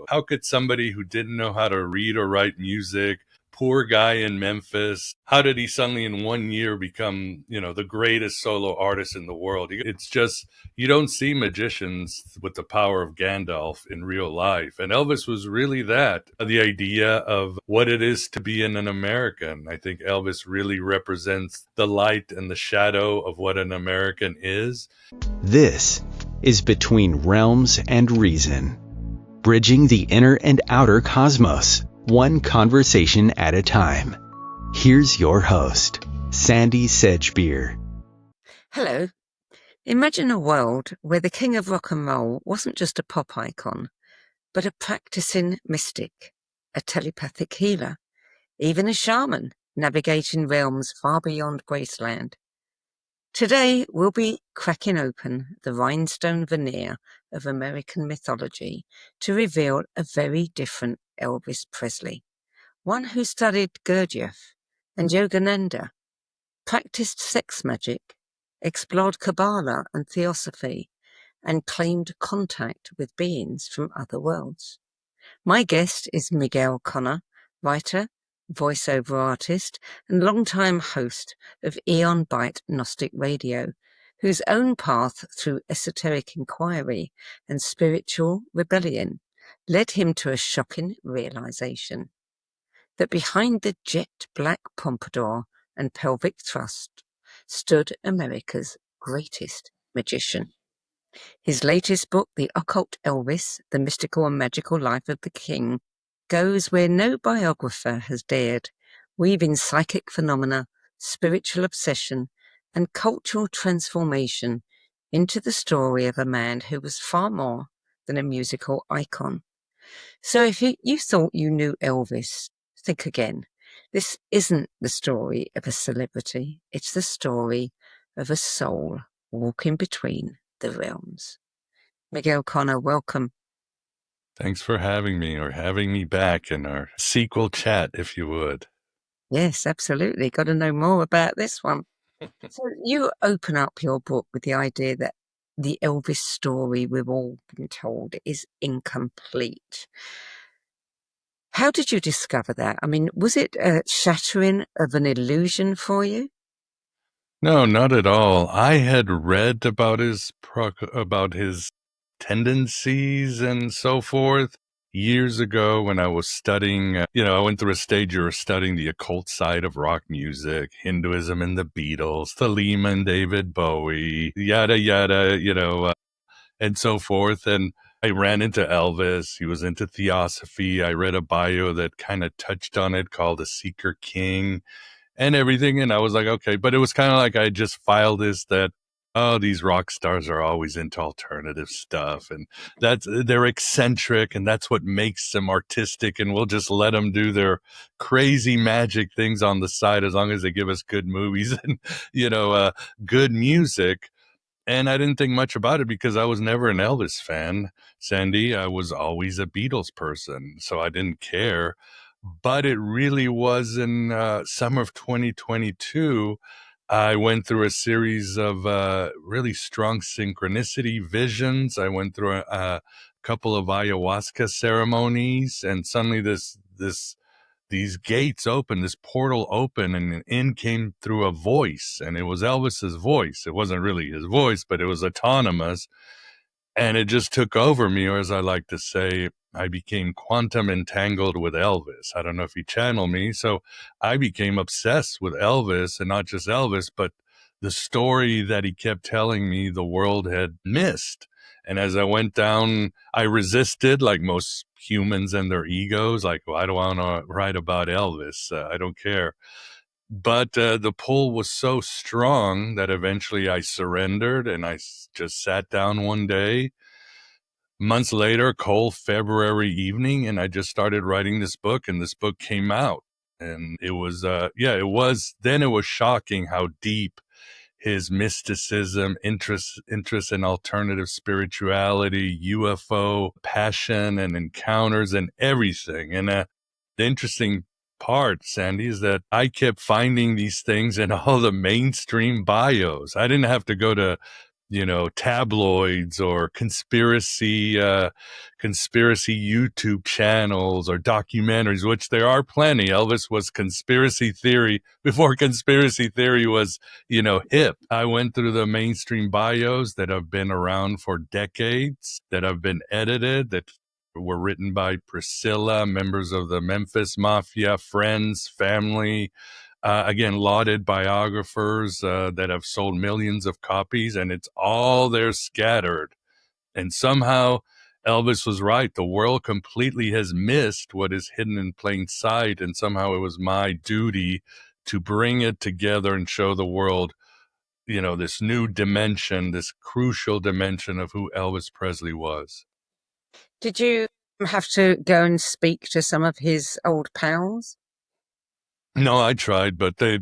How could somebody who didn't know how to read or write music, poor guy in Memphis, how did he suddenly in 1 year become, the greatest solo artist in the world? It's just, you don't see magicians with the power of Gandalf in real life. And Elvis was really that, the idea of what it is to be an American. I think Elvis really represents the light and the shadow of what an American is. This is Between Realms and Reason, bridging the inner and outer cosmos, one conversation at a time. Here's your host, Sandie Sedgbeer. Hello. Imagine a world where the king of rock and roll wasn't just a pop icon, but a practicing mystic, a telepathic healer, even a shaman navigating realms far beyond Graceland. Today, we'll be cracking open the rhinestone veneer of American mythology to reveal a very different Elvis Presley, one who studied Gurdjieff and Yogananda, practiced sex magic, explored Kabbalah and Theosophy, and claimed contact with beings from other worlds. My guest is Miguel Conner, writer, voiceover artist, and longtime host of Eon Byte Gnostic Radio, whose own path through esoteric inquiry and spiritual rebellion led him to a shocking realization that behind the jet black pompadour and pelvic thrust stood America's greatest magician. His latest book, The Occult Elvis, The Mystical and Magical Life of the King, goes where no biographer has dared, weaving psychic phenomena, spiritual obsession, and cultural transformation into the story of a man who was far more than a musical icon. So if you thought you knew Elvis, think again. This isn't the story of a celebrity. It's the story of a soul walking between the realms. Miguel Conner, welcome. Thanks for having me, or having me back in our sequel chat, if you would. Yes, absolutely. Got to know more about this one. So you open up your book with the idea that the Elvis story we've all been told is incomplete. How did you discover that? I mean, was it a shattering of an illusion for you? No, not at all. I had read about his tendencies and so forth years ago when I was studying. I went through a stage where studying the occult side of rock music, Hinduism and the Beatles, Thelema and David Bowie, yada yada, and so forth. And I ran into Elvis. He was into Theosophy. I read a bio that kind of touched on it called The Seeker King and everything. And I was like, okay, but it was kind of like I just filed this that, oh, these rock stars are always into alternative stuff, and they're eccentric, and that's what makes them artistic, and we'll just let them do their crazy magic things on the side as long as they give us good movies and, good music. And I didn't think much about it because I was never an Elvis fan, Sandie. I was always a Beatles person, so I didn't care. But it really was in summer of 2022, I went through a series of really strong synchronicity visions. I went through a couple of ayahuasca ceremonies, and suddenly these gates open, this portal open, and in came through a voice, and it was Elvis's voice. It wasn't really his voice, but it was autonomous. And it just took over me, or as I like to say, I became quantum entangled with Elvis. I don't know if he channeled me. So I became obsessed with Elvis, and not just Elvis, but the story that he kept telling me the world had missed. And as I went down, I resisted, like most humans and their egos, like, well, I don't want to write about Elvis. I don't care. But the pull was so strong that eventually I surrendered, and I just sat down one day, months later, cold February evening, and I just started writing this book, and this book came out. And it was, then it was shocking how deep his mysticism, interest in alternative spirituality, UFO passion and encounters and everything. And the interesting part, Sandie, is that I kept finding these things in all the mainstream bios. I didn't have to go to tabloids or conspiracy YouTube channels or documentaries, which there are plenty. Elvis was conspiracy theory before conspiracy theory was, hip. I went through the mainstream bios that have been around for decades, that have been edited, that were written by Priscilla, members of the Memphis Mafia, friends, family, again, lauded biographers that have sold millions of copies, and it's all there scattered. And somehow Elvis was right. The world completely has missed what is hidden in plain sight, and somehow it was my duty to bring it together and show the world, this new dimension, this crucial dimension of who Elvis Presley was. Did you have to go and speak to some of his old pals? No, I tried, but they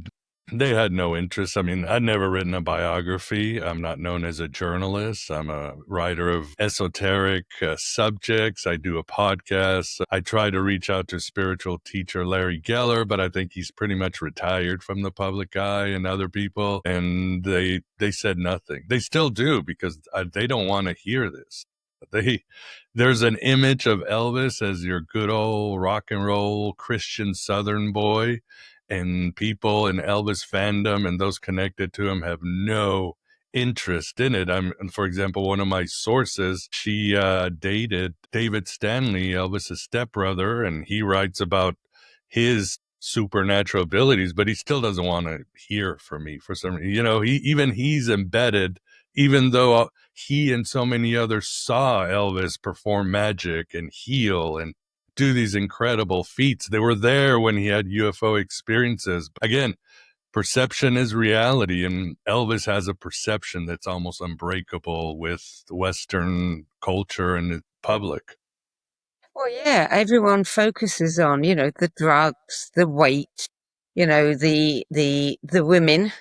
had no interest. I mean, I'd never written a biography. I'm not known as a journalist. I'm a writer of esoteric subjects. I do a podcast. I try to reach out to spiritual teacher Larry Geller, but I think he's pretty much retired from the public eye and other people. And they said nothing. They still do, because they don't want to hear this. There's an image of Elvis as your good old rock and roll Christian Southern boy, and people in Elvis fandom and those connected to him have no interest in it. For example, one of my sources, she dated David Stanley, Elvis's stepbrother, and he writes about his supernatural abilities, but he still doesn't want to hear from me for some reason. He's embedded, even though he and so many others saw Elvis perform magic and heal and do these incredible feats. They were there when he had UFO experiences. Again, perception is reality, and Elvis has a perception that's almost unbreakable with Western culture and the public. Well, yeah, everyone focuses on, the drugs, the weight, the women,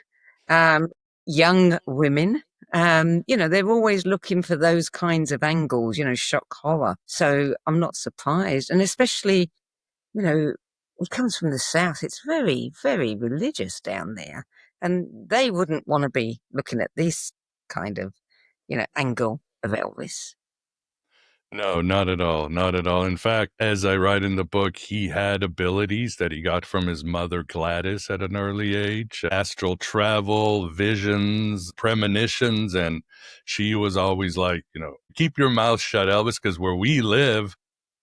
young women. They're always looking for those kinds of angles, shock horror. So I'm not surprised. And especially, it comes from the South. It's very, very religious down there. And they wouldn't want to be looking at this kind of, angle of Elvis. No, not at all. Not at all. In fact, as I write in the book, he had abilities that he got from his mother, Gladys, at an early age. Astral travel, visions, premonitions. And she was always like, keep your mouth shut, Elvis, because where we live,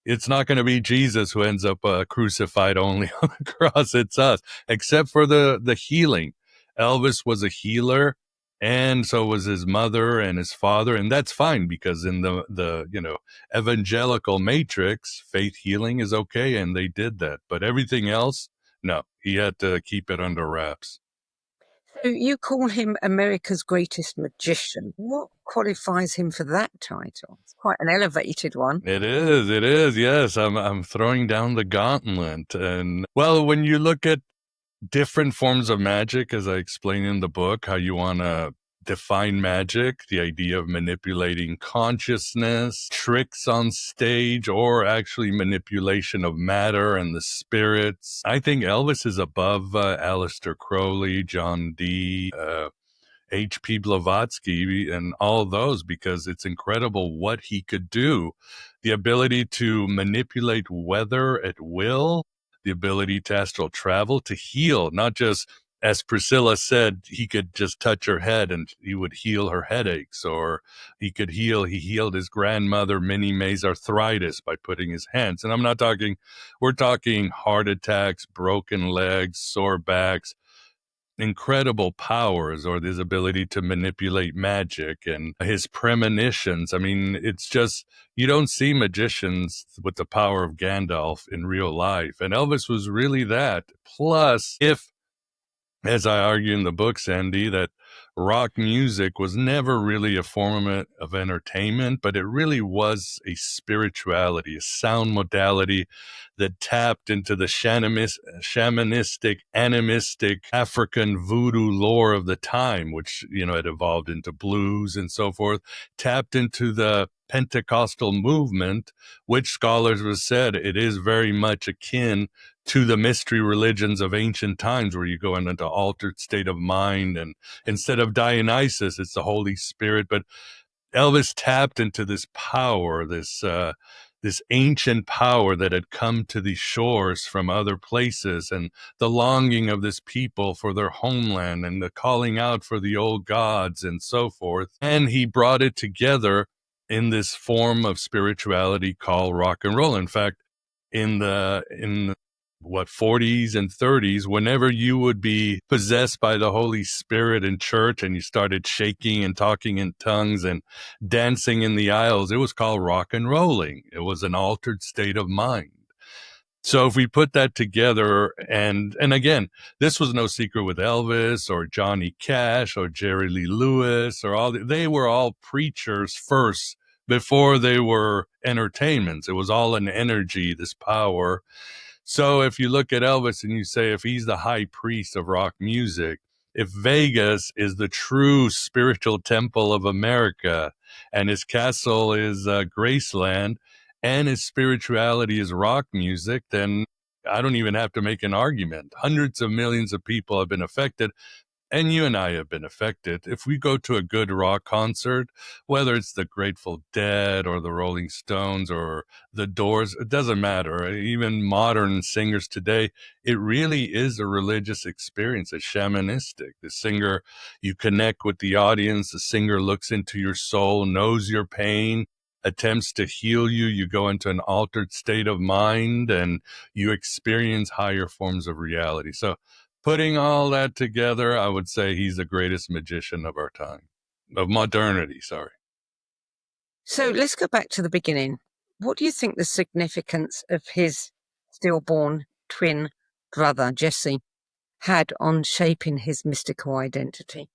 it's not going to be Jesus who ends up crucified only on the cross. It's us, except for the healing. Elvis was a healer, and so was his mother and his father, and that's fine, because in the evangelical matrix, faith healing is okay, and they did that. But everything else, no, he had to keep it under wraps. So you call him America's greatest magician. What qualifies him for that title? It's quite an elevated one. It is. Yes, I'm throwing down the gauntlet. And well, when you look at different forms of magic, as I explain in the book, how you want to define magic, the idea of manipulating consciousness, tricks on stage, or actually manipulation of matter and the spirits. I think Elvis is above Aleister Crowley, John Dee, H.P. Blavatsky, and all those, because it's incredible what he could do. The ability to manipulate weather at will, the ability to astral travel, to heal, not just, as Priscilla said, he could just touch her head and he would heal her headaches, or he healed his grandmother, Minnie Mae's arthritis by putting his hands. And we're talking heart attacks, broken legs, sore backs, incredible powers, or his ability to manipulate magic and his premonitions. I mean, it's just, you don't see magicians with the power of Gandalf in real life. And Elvis was really that. Plus, as I argue in the book, Sandie, that rock music was never really a form of entertainment, but it really was a spirituality, a sound modality that tapped into the shamanistic, animistic, African voodoo lore of the time, which, had evolved into blues and so forth, tapped into the Pentecostal movement, which scholars have said it is very much akin to the mystery religions of ancient times, where you go into altered state of mind, and instead of Dionysus, it's the Holy Spirit. But Elvis tapped into this power, this ancient power that had come to these shores from other places, and the longing of this people for their homeland, and the calling out for the old gods and so forth. And he brought it together in this form of spirituality called rock and roll. In fact, in what 40s and 30s, whenever you would be possessed by the Holy Spirit in church and you started shaking and talking in tongues and dancing in the aisles, it was called rock and rolling. It was an altered state of mind. So if we put that together, and again, this was no secret with Elvis or Johnny Cash or Jerry Lee Lewis or they were all preachers first before they were entertainments. It was all an energy, this power. So if you look at Elvis and you say, if he's the high priest of rock music, if Vegas is the true spiritual temple of America and his castle is Graceland and his spirituality is rock music, then I don't even have to make an argument. Hundreds of millions of people have been affected. And you and I have been affected. If we go to a good rock concert, whether it's the Grateful Dead or the Rolling Stones or the Doors, it doesn't matter. Even modern singers today, it really is a religious experience. It's shamanistic. The singer, you connect with the audience. The singer looks into your soul, knows your pain, attempts to heal you. You go into an altered state of mind and you experience higher forms of reality. So putting all that together, I would say he's the greatest magician of our time, of modernity, sorry. So let's go back to the beginning. What do you think the significance of his stillborn twin brother, Jesse, had on shaping his mystical identity?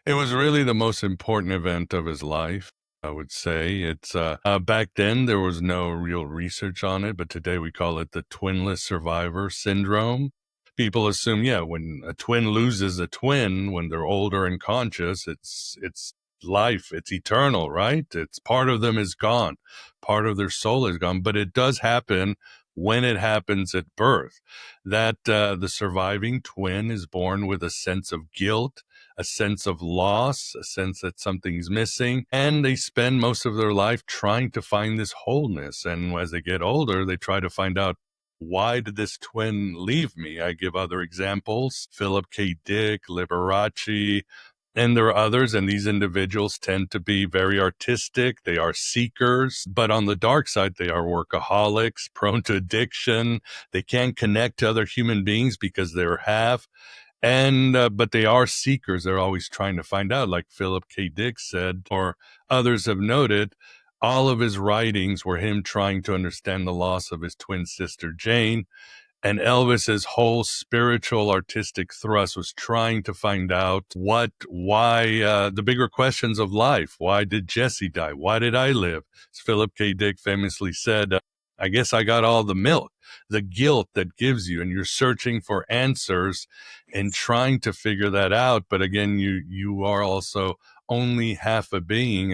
It was really the most important event of his life, I would say. It's back then there was no real research on it, but today we call it the twinless survivor syndrome. People assume, yeah, when a twin loses a twin when they're older and conscious, it's life, it's eternal, right? It's part of them is gone, part of their soul is gone, but it does happen when it happens at birth. That the surviving twin is born with a sense of guilt, a sense of loss, a sense that something's missing, and they spend most of their life trying to find this wholeness. And as they get older, they try to find out, why did this twin leave me? I give other examples, Philip K. Dick, Liberace, and there are others, and these individuals tend to be very artistic. They are seekers, but on the dark side, they are workaholics, prone to addiction. They can't connect to other human beings because they're half. And, but they are seekers. They're always trying to find out, like Philip K. Dick said, or others have noted, all of his writings were him trying to understand the loss of his twin sister, Jane. And Elvis's whole spiritual artistic thrust was trying to find out why the bigger questions of life. Why did Jesse die? Why did I live? As Philip K. Dick famously said, I guess I got all the milk, the guilt that gives you, and you're searching for answers and trying to figure that out. But again, you are also only half a being.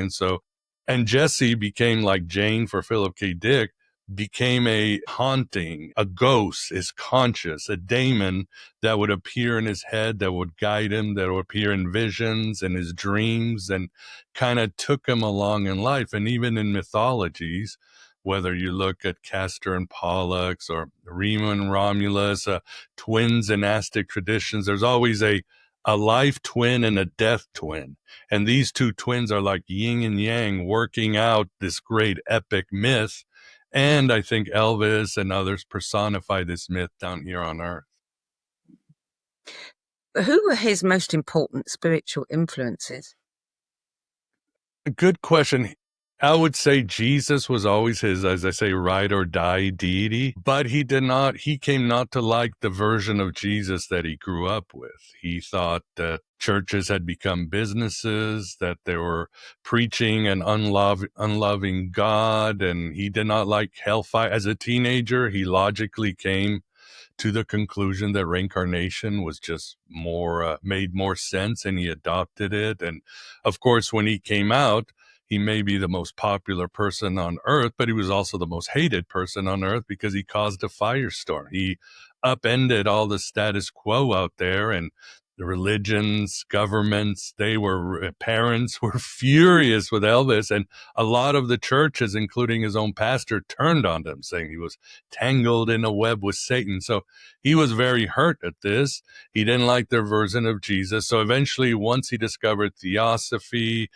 And Jesse became like Jane for Philip K. Dick, became a haunting, a ghost is conscious, a daemon that would appear in his head, that would guide him, that would appear in visions and his dreams, and kind of took him along in life. And even in mythologies, whether you look at Castor and Pollux or Remo and Romulus, twins in Aztec traditions, there's always a life twin and a death twin. And these two twins are like yin and yang, working out this great epic myth. And I think Elvis and others personify this myth down here on Earth. Who were his most important spiritual influences? Good question. I would say Jesus was always his, as I say, ride or die deity, but he came not to like the version of Jesus that he grew up with. He thought that churches had become businesses, that they were preaching an unloving God, and he did not like hellfire. As a teenager, he logically came to the conclusion that reincarnation was just made more sense, and he adopted it. And of course, when he came out, he may be the most popular person on earth, but he was also the most hated person on earth because he caused a firestorm. He upended all the status quo out there, and the religions, governments, parents were furious with Elvis. And a lot of the churches, including his own pastor, turned on him, saying he was tangled in a web with Satan. So he was very hurt at this. He didn't like their version of Jesus. So eventually, once he discovered Theosophy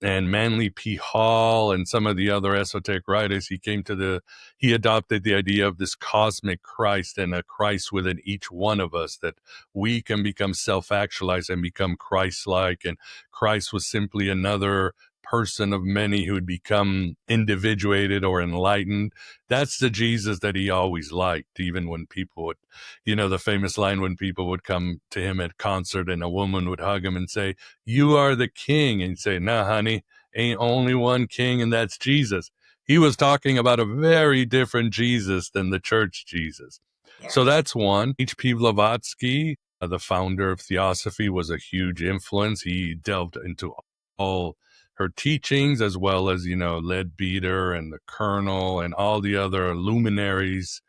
and Manly P. Hall and some of the other esoteric writers, he adopted the idea of this cosmic Christ and a Christ within each one of us, that we can become self-actualized and become Christ-like. And Christ was simply another person of many who would become individuated or enlightened. That's the Jesus that he always liked, even when people would, the famous line when people would come to him at concert and a woman would hug him and say, "You are the king." And he'd say, "Nah, honey, ain't only one king, and that's Jesus." He was talking about a very different Jesus than the church Jesus. Yeah. So that's one. H.P. Blavatsky, the founder of Theosophy, was a huge influence. He delved into all her teachings, as well as, Leadbeater and the Colonel and all the other luminaries,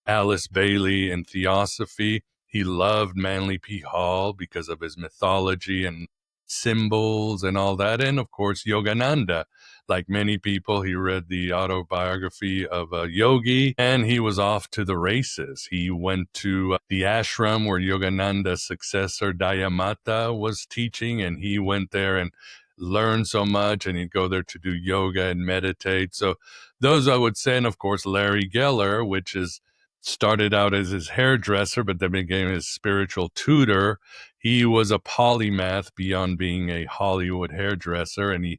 Alice Bailey and Theosophy. He loved Manly P. Hall because of his mythology and symbols and all that. And of course, Yogananda. Like many people, he read the autobiography of a yogi and he was off to the races. He went to the ashram where Yogananda's successor, Dayamata, was teaching, and he went there and learned so much, and he'd go there to do yoga and meditate. So those I would say, and of course, Larry Geller, which is started out as his hairdresser, but then became his spiritual tutor. He was a polymath beyond being a Hollywood hairdresser, and he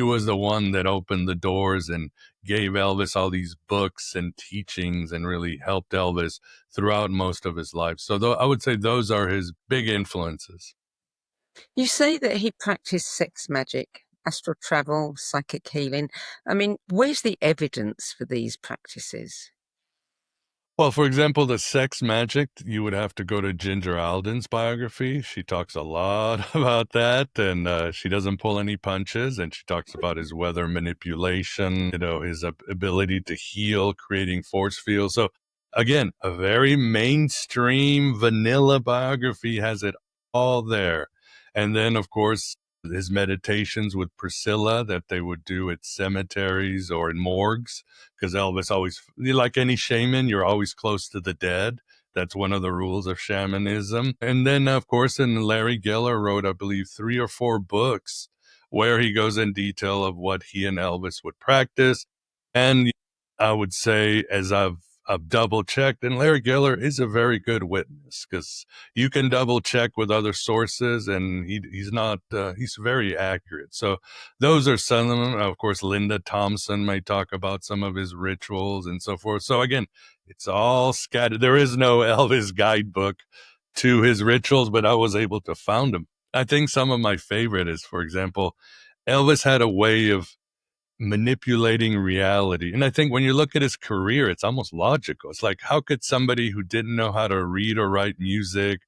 was the one that opened the doors and gave Elvis all these books and teachings and really helped Elvis throughout most of his life. So I would say those are his big influences. You say that he practiced sex magic, astral travel, psychic healing. I mean, where's the evidence for these practices? Well, for example, the sex magic, you would have to go to Ginger Alden's biography. She talks a lot about that, and she doesn't pull any punches, and she talks about his weather manipulation, his ability to heal, creating force fields. So again, a very mainstream vanilla biography has it all there. And then, of course, his meditations with Priscilla that they would do at cemeteries or in morgues, because Elvis always, like any shaman, you're always close to the dead. That's one of the rules of shamanism. And then, of course, and Larry Geller wrote, I believe, 3 or 4 books where he goes in detail of what he and Elvis would practice. And I would say, as I've double checked, and Larry Geller is a very good witness, because you can double check with other sources, and he's very accurate. So those are some of them. Of course, Linda Thompson may talk about some of his rituals and so forth. So again, it's all scattered. There is no Elvis guidebook to his rituals, but I was able to found them. I think some of my favorite is, for example, Elvis had a way of manipulating reality. And I think when you look at his career, it's almost logical. It's like, how could somebody who didn't know how to read or write music,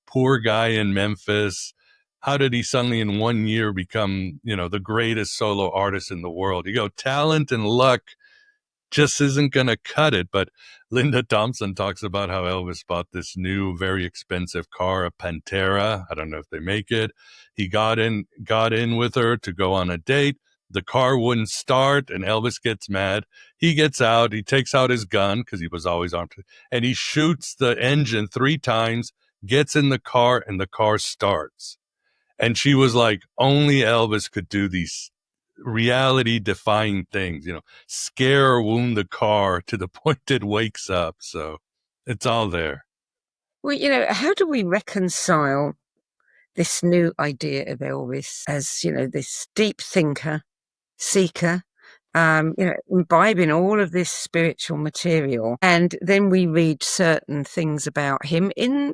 poor guy in Memphis, how did he suddenly in 1 year become, the greatest solo artist in the world? You go, talent and luck just isn't going to cut it. But Linda Thompson talks about how Elvis bought this new, very expensive car, a Pantera. I don't know if they make it. He got in with her to go on a date. The car wouldn't start, and Elvis gets mad. He gets out. He takes out his gun, because he was always armed, and he shoots the engine 3 times, gets in the car, and the car starts. And she was like, only Elvis could do these reality defying things, scare or wound the car to the point it wakes up. So it's all there. Well, how do we reconcile this new idea of Elvis as, this deep thinker, seeker, imbibing all of this spiritual material, and then we read certain things about him in,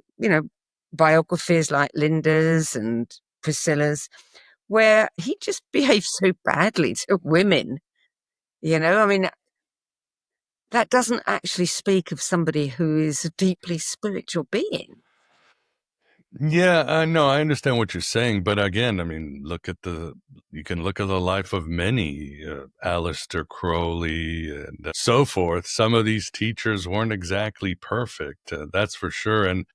biographies like Linda's and Priscilla's, where he just behaves so badly to women. I mean, that doesn't actually speak of somebody who is a deeply spiritual being. Yeah, no, I understand what you're saying, but again, I mean, you can look at the life of many, Aleister Crowley and so forth. Some of these teachers weren't exactly perfect, that's for sure. And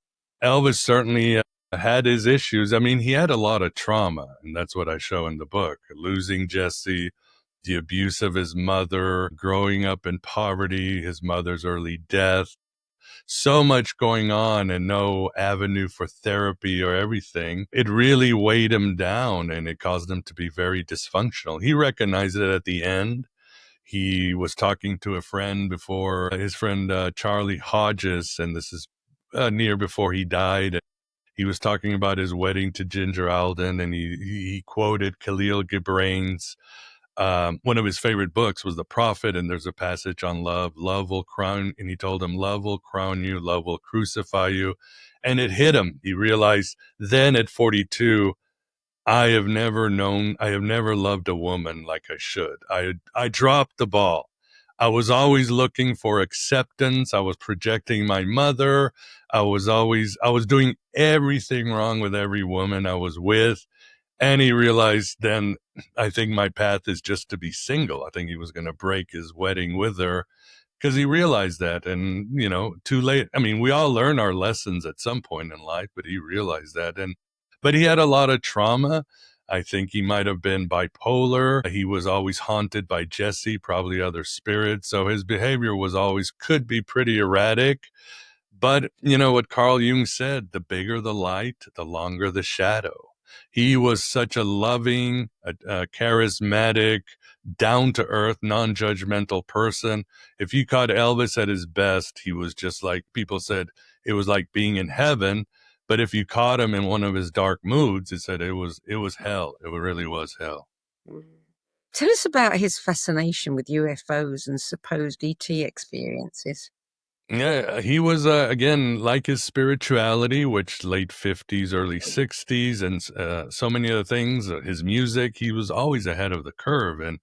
Elvis certainly had his issues. I mean, he had a lot of trauma, and that's what I show in the book. Losing Jesse, the abuse of his mother, growing up in poverty, his mother's early death, so much going on and no avenue for therapy or everything. It really weighed him down and it caused him to be very dysfunctional. He recognized it at the end. He was talking to a friend before, his friend Charlie Hodges, and this is near before he died. He was talking about his wedding to Ginger Alden, and he quoted Khalil Gibran's one of his favorite books was The Prophet, and there's a passage on love. Love will crown, and he told him, love will crown you, love will crucify you. And it hit him. He realized then at 42, I have never loved a woman like I should. I dropped the ball. I was always looking for acceptance. I was projecting my mother. I was doing everything wrong with every woman I was with. And he realized then, I think my path is just to be single. I think he was going to break his wedding with her because he realized that. And, too late. I mean, we all learn our lessons at some point in life, but he realized that. But he had a lot of trauma. I think he might have been bipolar. He was always haunted by Jesse, probably other spirits. So his behavior could be pretty erratic. But you know what Carl Jung said, the bigger the light, the longer the shadow. He was such a loving, charismatic, down-to-earth, non-judgmental person. If you caught Elvis at his best, he was just like, people said, it was like being in heaven. But if you caught him in one of his dark moods, it said it was hell. It really was hell. Tell us about his fascination with UFOs and supposed ET experiences. Yeah, he was, again, like his spirituality, which late 50s, early 60s, and so many other things, his music, he was always ahead of the curve. And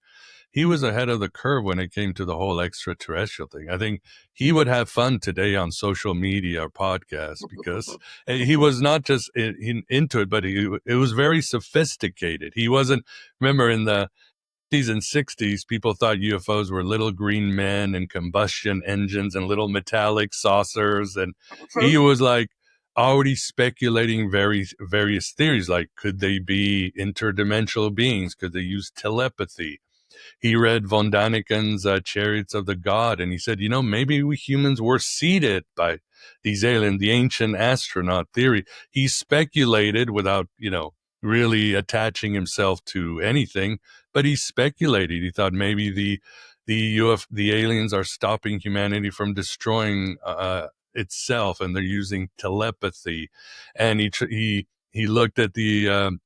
he was ahead of the curve when it came to the whole extraterrestrial thing. I think he would have fun today on social media or podcasts because he was not just into it, but it was very sophisticated. He wasn't, remember in the 50s and 60s, people thought UFOs were little green men and combustion engines and little metallic saucers. And he was like already speculating various theories, like could they be interdimensional beings? Could they use telepathy? He read von Daniken's Chariots of the God, and he said, maybe we humans were seeded by these aliens, the ancient astronaut theory. He speculated without, really attaching himself to anything, but he speculated. He thought maybe the aliens are stopping humanity from destroying itself, and they're using telepathy. And he looked at the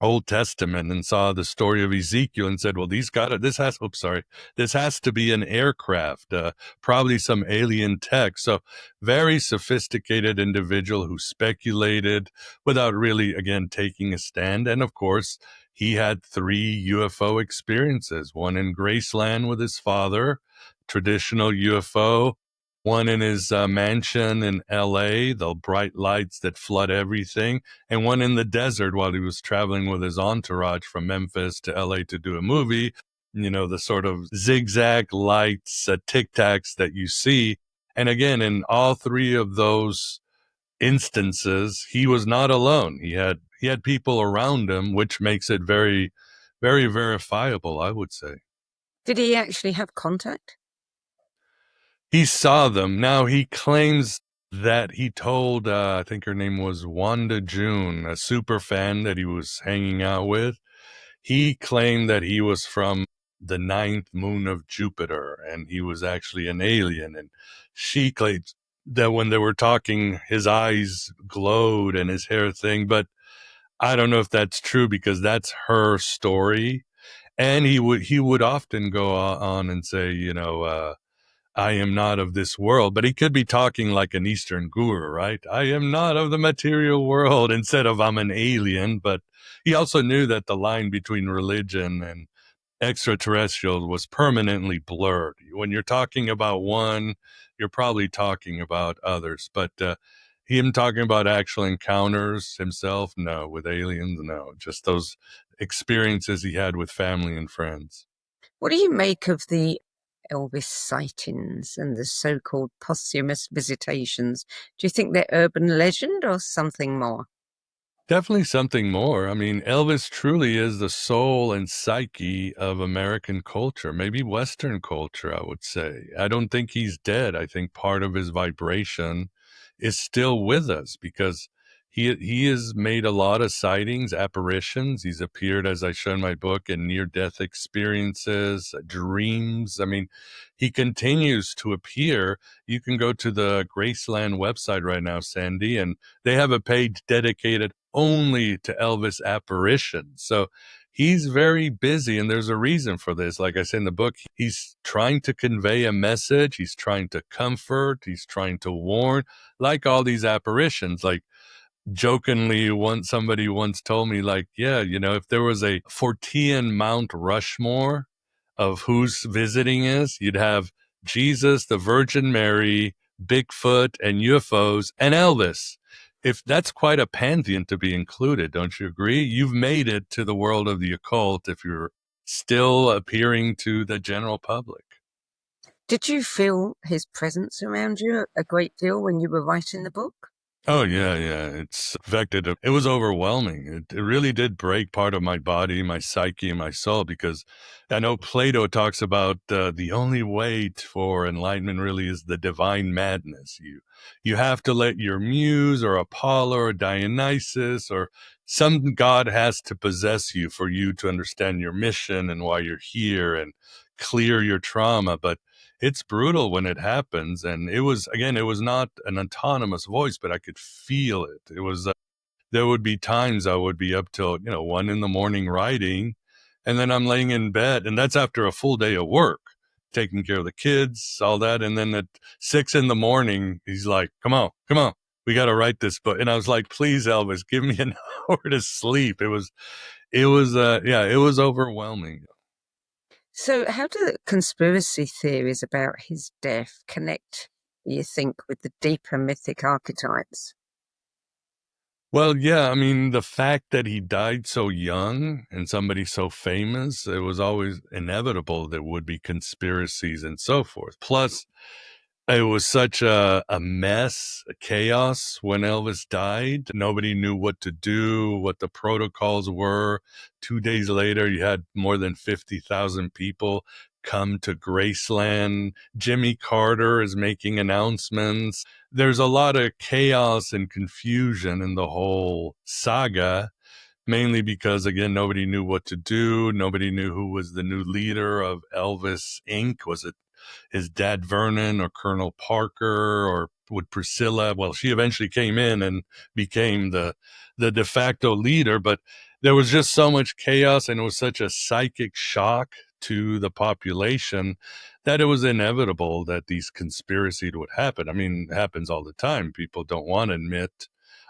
Old Testament and saw the story of Ezekiel and said, well, this has to be an aircraft, probably some alien tech. So very sophisticated individual who speculated without really, again, taking a stand. And of course, he had 3 UFO experiences, one in Graceland with his father, traditional UFO, one in his mansion in LA, the bright lights that flood everything, and one in the desert while he was traveling with his entourage from Memphis to LA to do a movie. The sort of zigzag lights, tic-tacs that you see. And again, in all 3 of those instances, he was not alone. He had people around him, which makes it very, very verifiable, I would say. Did he actually have contact? He saw them. Now he claims that he told, I think her name was Wanda June, a super fan that he was hanging out with. He claimed that he was from the 9th moon of Jupiter and he was actually an alien. And she claims that when they were talking, his eyes glowed and his hair thing. But I don't know if that's true because that's her story. And he would often go on and say, I am not of this world, but he could be talking like an Eastern guru, right? I am not of the material world instead of I'm an alien. But he also knew that the line between religion and extraterrestrial was permanently blurred. When you're talking about one, you're probably talking about others. But him talking about actual encounters himself, no. With aliens, no. Just those experiences he had with family and friends. What do you make of the Elvis sightings and the so-called posthumous visitations? Do you think they're urban legend or something more? Definitely something more. I mean, Elvis truly is the soul and psyche of American culture, maybe Western culture, I would say. I don't think he's dead. I think part of his vibration is still with us because he has made a lot of sightings, apparitions. He's appeared, as I show in my book, in near-death experiences, dreams. I mean, he continues to appear. You can go to the Graceland website right now, Sandie, and they have a page dedicated only to Elvis apparitions. So he's very busy, and there's a reason for this. Like I said in the book, he's trying to convey a message. He's trying to comfort. He's trying to warn, like all these apparitions. Like jokingly, somebody once told me, like, yeah, if there was a Fortean Mount Rushmore of who's visiting us, you'd have Jesus, the Virgin Mary, Bigfoot, and UFOs, and Elvis. If that's quite a pantheon to be included, don't you agree? You've made it to the world of the occult if you're still appearing to the general public. Did you feel his presence around you a great deal when you were writing the book? Oh, yeah, yeah. It's affected. It was overwhelming. It really did break part of my body, my psyche, and my soul, because I know Plato talks about the only way for enlightenment really is the divine madness. You have to let your muse or Apollo or Dionysus or some god has to possess you for you to understand your mission and why you're here and clear your trauma. But it's brutal when it happens. And it was not an autonomous voice, but I could feel it. It was, there would be times I would be up till, 1 a.m. writing, and then I'm laying in bed, and that's after a full day of work, taking care of the kids, all that. And then at 6 a.m, he's like, come on, we got to write this book. And I was like, please, Elvis, give me an hour to sleep. It was overwhelming. So, how do the conspiracy theories about his death connect, you think, with the deeper mythic archetypes? Well, yeah, I mean, the fact that he died so young and somebody so famous, it was always inevitable there would be conspiracies and so forth. Plus, it was such a mess, a chaos when Elvis died. Nobody knew what to do, what the protocols were. 2 days later, you had more than 50,000 people come to Graceland. Jimmy Carter is making announcements. There's a lot of chaos and confusion in the whole saga, mainly because, again, nobody knew what to do. Nobody knew who was the new leader of Elvis Inc. Was it his dad Vernon or Colonel Parker, or would Priscilla? Well, she eventually came in and became the de facto leader, but there was just so much chaos and it was such a psychic shock to the population that it was inevitable that these conspiracies would happen. I mean, it happens all the time. People don't want to admit.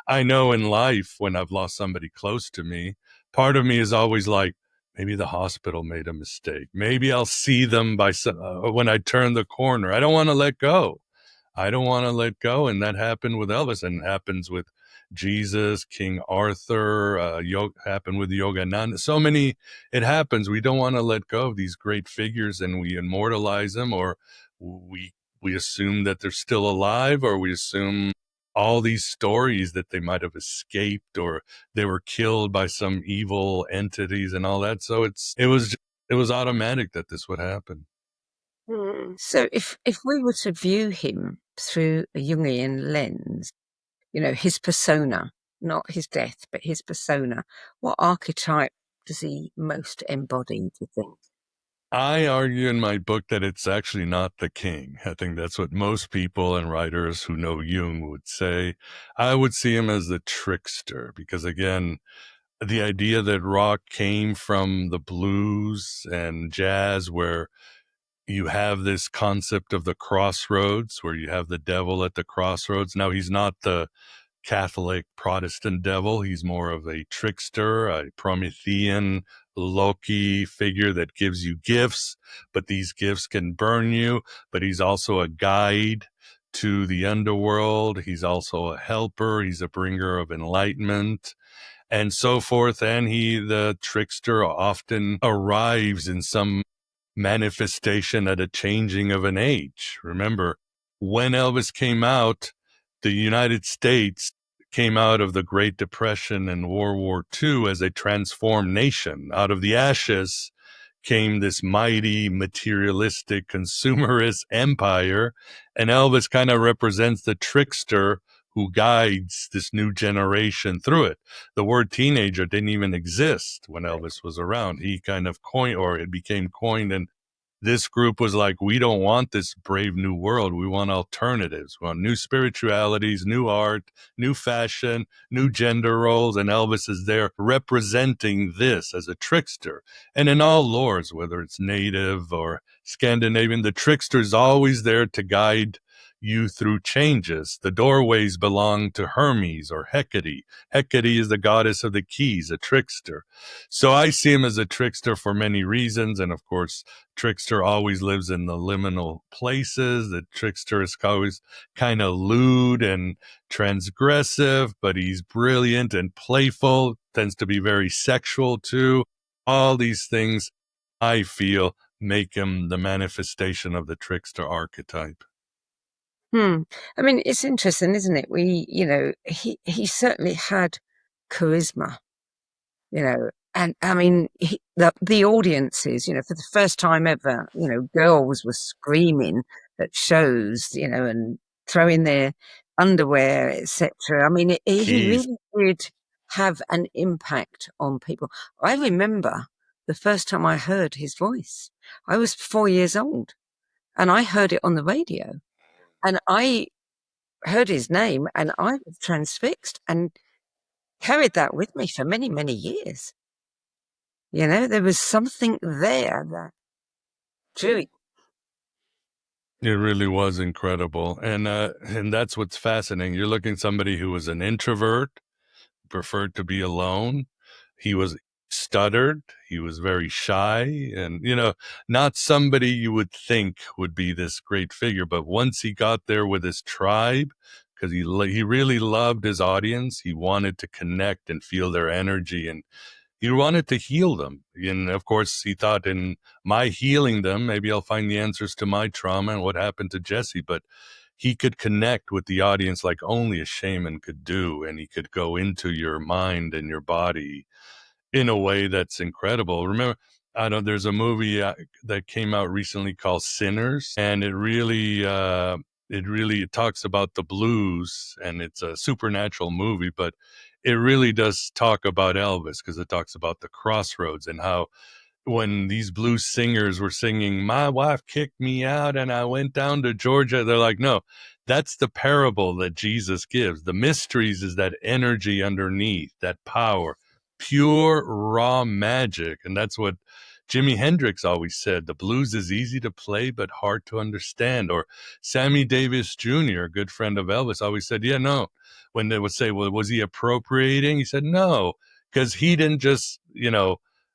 I know in life when I've lost somebody close to me, part of me is always like, maybe the hospital made a mistake. Maybe I'll see them when I turn the corner. I don't want to let go. I don't want to let go. And that happened with Elvis and happens with Jesus, King Arthur, happened with Yogananda. So many, it happens. We don't want to let go of these great figures and we immortalize them, or we, we assume that they're still alive, or we assume all these stories that they might have escaped or they were killed by some evil entities and all that. So it was automatic that this would happen. So, if we were to view him through a Jungian lens, his persona, not his death, but his persona, what archetype does he most embody, do you think? I argue in my book that it's actually not the king. I think that's what most people and writers who know Jung would say. I would see him as the trickster because, again, the idea that rock came from the blues and jazz, where you have this concept of the crossroads, where you have the devil at the crossroads. Now, he's not the Catholic Protestant devil. He's more of a trickster, a Promethean Loki figure that gives you gifts, but these gifts can burn you. But he's also a guide to the underworld. He's also a helper. He's a bringer of enlightenment and so forth. And the trickster, often arrives in some manifestation at a changing of an age. Remember, when Elvis came out, the United States came out of the Great Depression and World War II as a transformed nation. Out of the ashes came this mighty, materialistic, consumerist empire, and Elvis kind of represents the trickster who guides this new generation through it. The word teenager didn't even exist when Elvis was around. He kind of coined, or it became coined, and this group was like, we don't want this brave new world. We want alternatives. We want new spiritualities, new art, new fashion, new gender roles. And Elvis is there representing this as a trickster. And in all lores, whether it's native or Scandinavian, the trickster is always there to guide you through changes. The doorways belong to Hermes or Hecate. Hecate is the goddess of the keys, a trickster. So I see him as a trickster for many reasons. And of course, trickster always lives in the liminal places. The trickster is always kind of lewd and transgressive, but he's brilliant and playful, tends to be very sexual too. All these things, I feel, make him the manifestation of the trickster archetype. I mean, it's interesting, isn't it? He certainly had charisma, and I mean, the audiences, for the first time ever, girls were screaming at shows, and throwing their underwear, etc. I mean, he really did have an impact on people. I remember the first time I heard his voice. I was 4 years old, and I heard it on the radio. And I heard his name and I was transfixed and carried that with me for many, many years. There was something there that drew. It really was incredible. And that's what's fascinating. You're looking at somebody who was an introvert, preferred to be alone. He was stuttered. He was very shy and, not somebody you would think would be this great figure. But once he got there with his tribe, because he really loved his audience, he wanted to connect and feel their energy, and he wanted to heal them. And of course, he thought, in my healing them, maybe I'll find the answers to my trauma and what happened to Jesse. But he could connect with the audience like only a shaman could do. And he could go into your mind and your body in a way that's incredible. Remember, there's a movie that came out recently called Sinners, and it really talks about the blues, and it's a supernatural movie, but it really does talk about Elvis, because it talks about the crossroads and how when these blues singers were singing, my wife kicked me out and I went down to Georgia, they're like, no, that's the parable that Jesus gives. The mysteries is that energy underneath, that power, pure raw magic. And that's what Jimi Hendrix always said. The blues is easy to play, but hard to understand. Or Sammy Davis Jr., a good friend of Elvis, always said, yeah, no. When they would say, well, was he appropriating? He said, no, because he didn't just,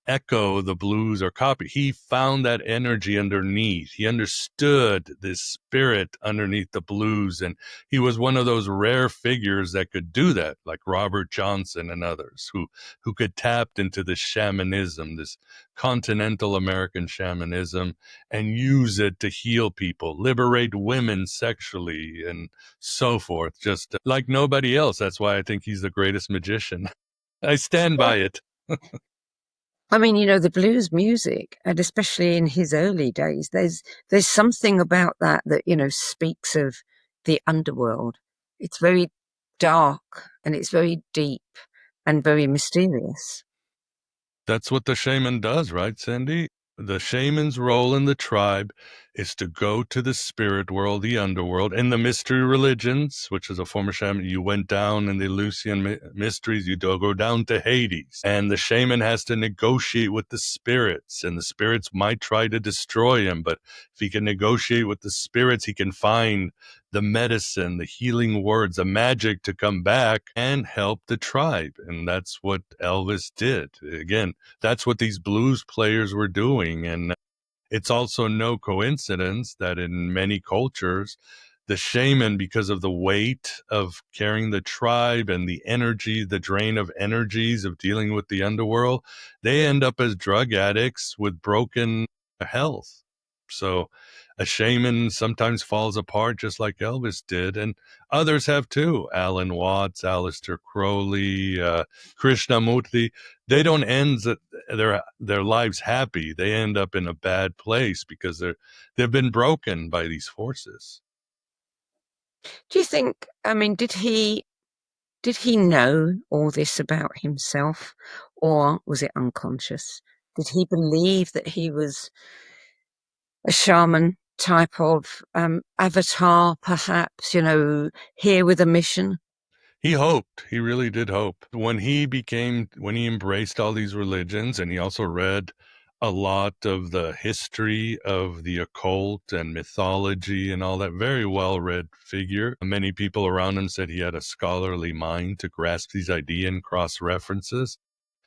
echo the blues or copy. He found that energy underneath. He understood this spirit underneath the blues. And he was one of those rare figures that could do that, like Robert Johnson and others who could tap into this shamanism, this continental American shamanism, and use it to heal people, liberate women sexually, and so forth, just like nobody else. That's why I think he's the greatest magician. I stand by it. I mean, the blues music, and especially in his early days, there's something about that speaks of the underworld. It's very dark and it's very deep and very mysterious. That's what the shaman does, right, Sandie? The shaman's role in the tribe is to go to the spirit world, the underworld, and the mystery religions, which is a form of shaman. You went down in the Eleusinian mysteries, you go down to Hades. And the shaman has to negotiate with the spirits, and the spirits might try to destroy him. But if he can negotiate with the spirits, he can find the medicine, the healing words, the magic to come back and help the tribe. And that's what Elvis did. Again, that's what these blues players were doing. And it's also no coincidence that in many cultures, the shaman, because of the weight of carrying the tribe and the energy, the drain of energies of dealing with the underworld, they end up as drug addicts with broken health. So a shaman sometimes falls apart just like Elvis did, and others have too. Alan Watts, Aleister Crowley, Krishnamurti. They don't end their lives happy. They end up in a bad place because they've been broken by these forces. Do you think, I mean, did he know all this about himself, or was it unconscious? Did he believe that he was a shaman type of avatar, perhaps, here with a mission? He hoped. He really did hope. When he embraced all these religions, and he also read a lot of the history of the occult and mythology and all that, very well-read figure. Many people around him said he had a scholarly mind to grasp these ideas and cross-references.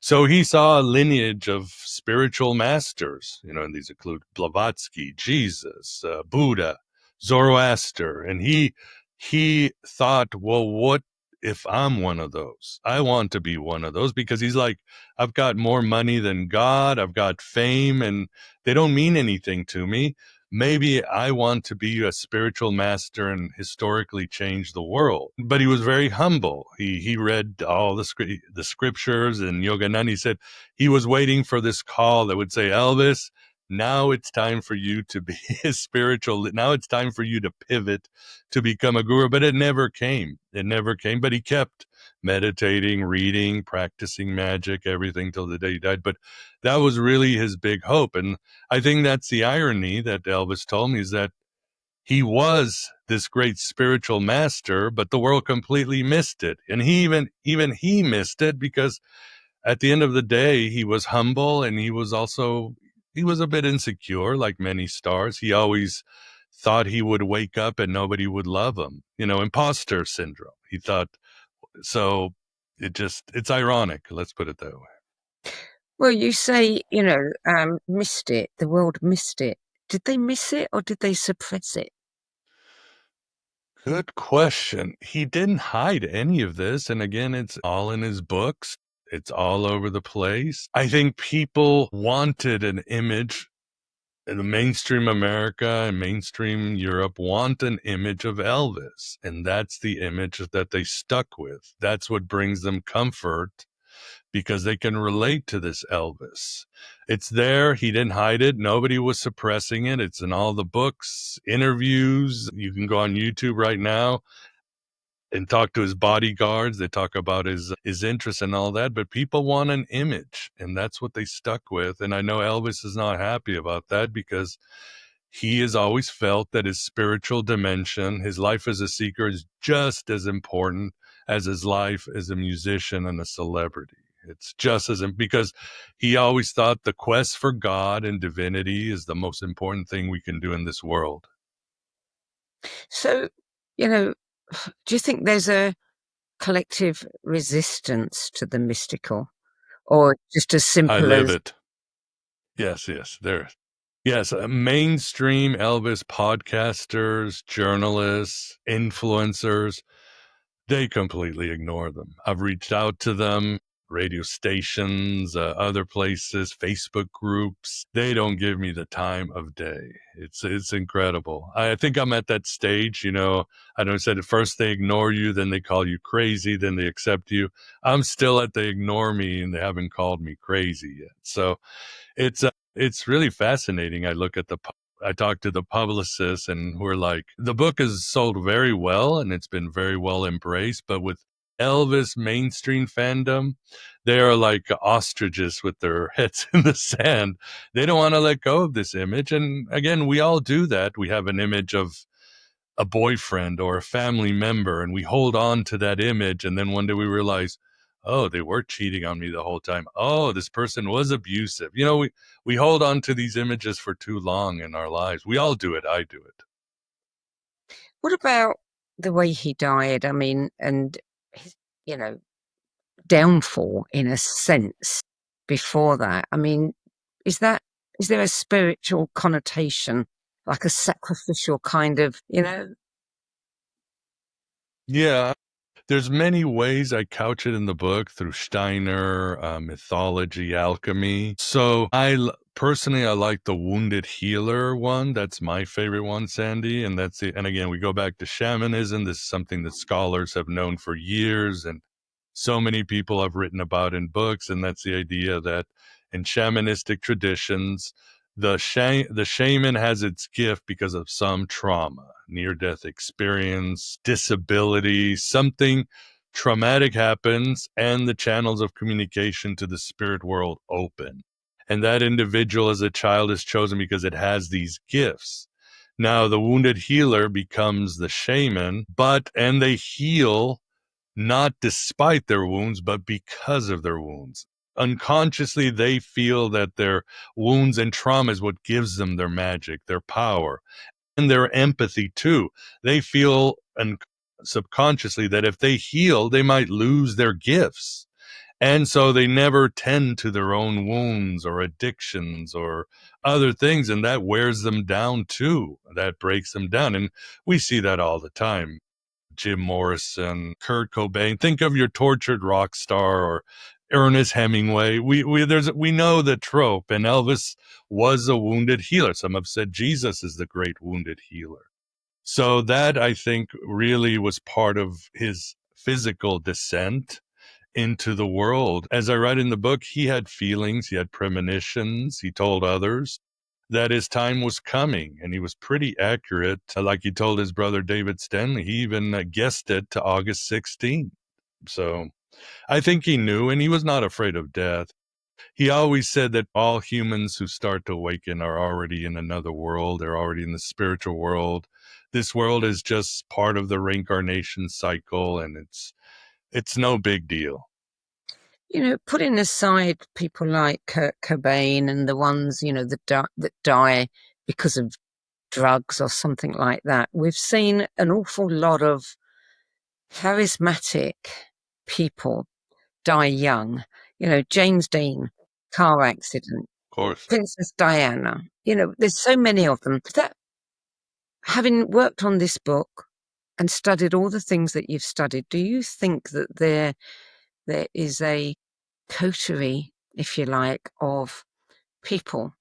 So he saw a lineage of spiritual masters, and these include Blavatsky, Jesus, Buddha, Zoroaster, and he thought, well, what if I'm one of those? I want to be one of those, because he's like, I've got more money than God, I've got fame, and they don't mean anything to me. Maybe I want to be a spiritual master and historically change the world. But he was very humble. He read all the scriptures and Yogananda. He said he was waiting for this call that would say, Elvis, now it's time for you to be a spiritual. Now it's time for you to pivot to become a guru. But it never came. It never came. But he kept meditating, reading, practicing magic, everything till the day he died. But that was really his big hope. And I think that's the irony that Elvis told me, is that he was this great spiritual master, but the world completely missed it. And even he missed it, because at the end of the day, he was humble, and he was a bit insecure, like many stars. He always thought he would wake up and nobody would love him. Imposter syndrome. He thought so. It's ironic. Let's put it that way. Well, you say, missed it, the world missed it. Did they miss it, or did they suppress it? Good question. He didn't hide any of this. And again, it's all in his books. It's all over the place. I think people wanted an image. The mainstream America and mainstream Europe want an image of Elvis. And that's the image that they stuck with. That's what brings them comfort, because they can relate to this Elvis. It's there. He didn't hide it. Nobody was suppressing it. It's in all the books, interviews. You can go on YouTube right now and talk to his bodyguards. They talk about his interests and all that, but people want an image, and that's what they stuck with. And I know Elvis is not happy about that, because he has always felt that his spiritual dimension, his life as a seeker, is just as important as his life as a musician and a celebrity. It's just as, because he always thought the quest for God and divinity is the most important thing we can do in this world. So, do you think there's a collective resistance to the mystical, or just as simple I live as it. Yes, there. Yes, mainstream Elvis podcasters, journalists, influencers, they completely ignore them. I've reached out to them, radio stations, other places, Facebook groups. They don't give me the time of day. It's incredible. I think I'm at that stage, I don't said at first they ignore you, then they call you crazy, then they accept you. I'm still at they ignore me, and they haven't called me crazy yet. So it's really fascinating. I talked to the publicists, and we're like, the book is sold very well and it's been very well embraced, but with Elvis mainstream fandom, they are like ostriches with their heads in the sand. They don't want to let go of this image. And again, we all do that. We have an image of a boyfriend or a family member, and we hold on to that image. And then one day we realize, oh, they were cheating on me the whole time. Oh, this person was abusive. We hold on to these images for too long in our lives. We all do it. I do it. what about the way he died? I mean, and his, downfall in a sense before that. I mean, is there a spiritual connotation, like a sacrificial kind of, Yeah, there's many ways I couch it in the book through Steiner, mythology, alchemy. So personally, I like the wounded healer one. That's my favorite one, Sandie. And that's it. And again, we go back to shamanism. This is something that scholars have known for years, and so many people have written about in books. And that's the idea that in shamanistic traditions, the shaman has its gift because of some trauma, near-death experience, disability, something traumatic happens, and the channels of communication to the spirit world open. And that individual as a child is chosen because it has these gifts. Now, the wounded healer becomes the shaman, and they heal not despite their wounds, but because of their wounds. Unconsciously, they feel that their wounds and trauma is what gives them their magic, their power, and their empathy too. They feel subconsciously that if they heal, they might lose their gifts. And so they never tend to their own wounds or addictions or other things. And that wears them down too. That breaks them down. And we see that all the time. Jim Morrison, Kurt Cobain. Think of your tortured rock star, or Ernest Hemingway. We know the trope, and Elvis was a wounded healer. Some have said Jesus is the great wounded healer. So that, I think, really was part of his physical descent into the world. As I write in the book, he had feelings, he had premonitions, he told others that his time was coming, and he was pretty accurate. Like he told his brother David Stanley, he even guessed it to August 16th. So I think he knew, and he was not afraid of death. He always said that all humans who start to awaken are already in another world. They're already in the spiritual world. This world is just part of the reincarnation cycle, and it's no big deal. Putting aside people like Kurt Cobain and the ones, that die because of drugs or something like that, we've seen an awful lot of charismatic people die young. James Dean, car accident, Of course. Princess Diana. There's so many of them. That, having worked on this book and studied all the things that you've studied, do you think that there is a coterie, if you like, of people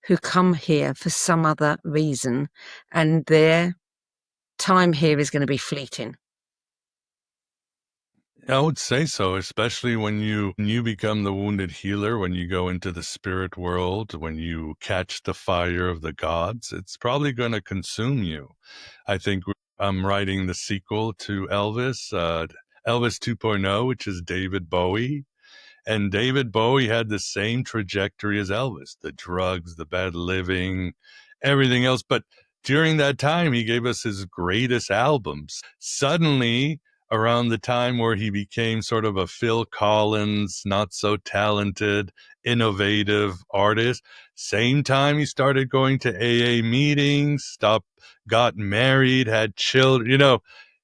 who come here for some other reason, and their time here is going to be fleeting? I would say so, especially when you become the wounded healer, when you go into the spirit world, when you catch the fire of the gods, it's probably going to consume you. I think I'm writing the sequel to Elvis, Elvis 2.0, which is David Bowie. And David Bowie had the same trajectory as Elvis, the drugs, the bad living, everything else. But during that time, he gave us his greatest albums. Suddenly, around the time where he became sort of a Phil Collins, not so talented, innovative artist, same time he started going to AA meetings, got married, had children.